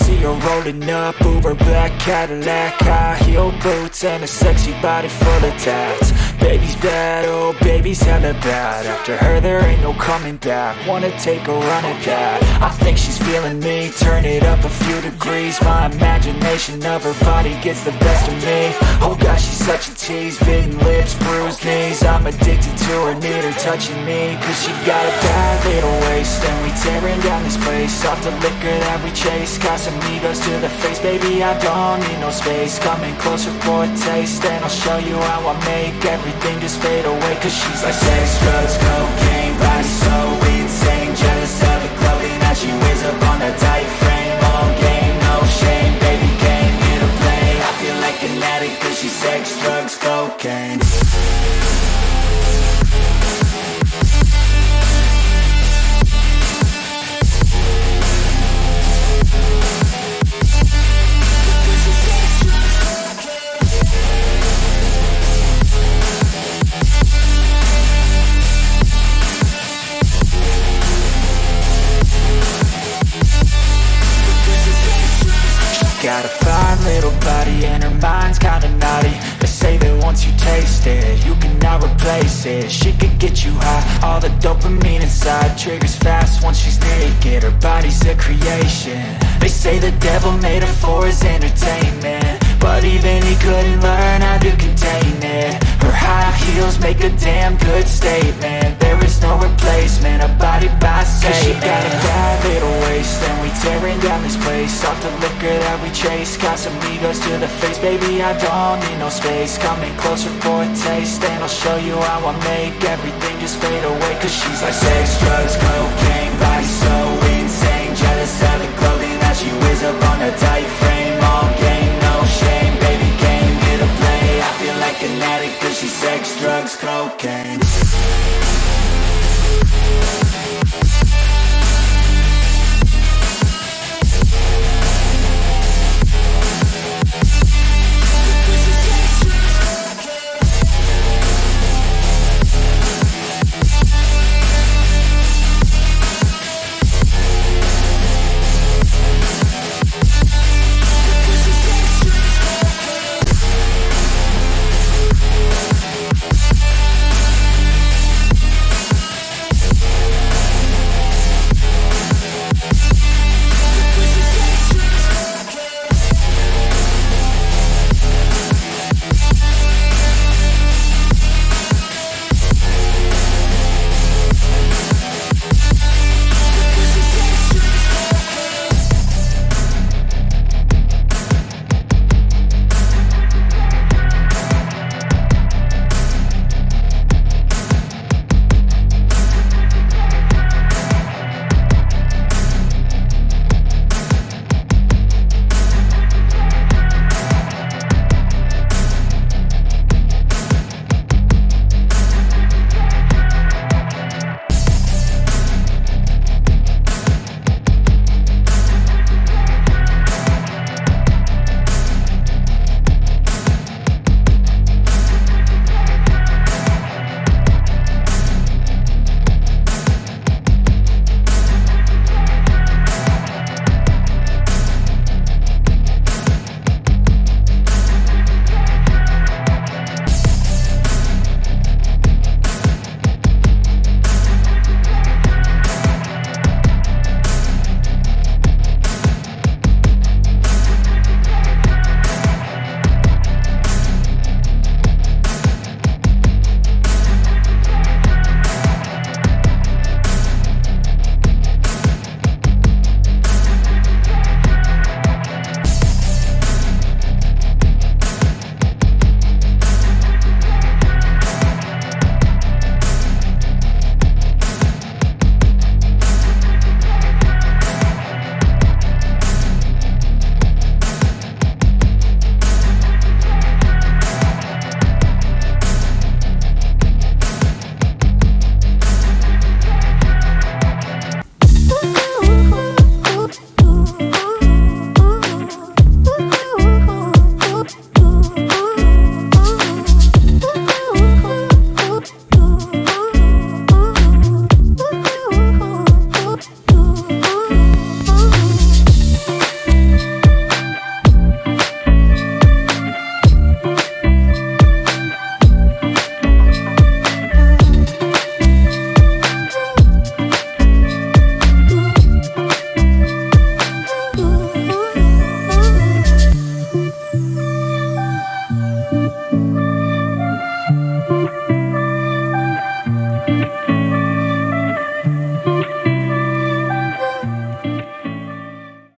see her rolling up, Uber black Cadillac, high heel boots, and a sexy body full of tats. Baby's bad, oh baby's hella bad. After her there ain't no coming back. Wanna take a run at that. I think she's feeling me, turn it up a few degrees. My imagination of her body gets the best of me. Oh gosh, she's such a tease, bitten lips, bruised knees. I'm addicted to her, need her touching me, cause she got a bad little waist. And we tearing down this place, off the liquor that we chase. Casamigos to the face, baby I don't need no space. Coming closer for a taste, and I'll show you how I make everything just fade away. Cause she's like sex, drugs, cocaine, body so insane. Jealous of the clothing that she wears up on a tight frame. All game, no shame, baby came here to play. I feel like an addict cause she's sex, drugs, cocaine. Got a fine little body and her mind's kinda naughty. They say that once you taste it, you cannot replace it. She could get you high, all the dopamine inside triggers fast once she's naked. Her body's a creation. They say the devil made her for his entertainment, but even he couldn't learn how to contain it. Her high heels make a damn good statement. There is no replacement, a body by Satan. She got a bad little waist, and we tearing down this place. Off the liquor that we chase, Casamigos to the face, baby I don't need no space. Coming closer for a taste, and I'll show you how I make everything just fade away. Cause she's like sex, drugs, cocaine, body so insane. Jealous of the clothing that she wears up on a tight frame. All game, no shame, baby came here to play. I feel like an addict cause she's sex, drugs, cocaine.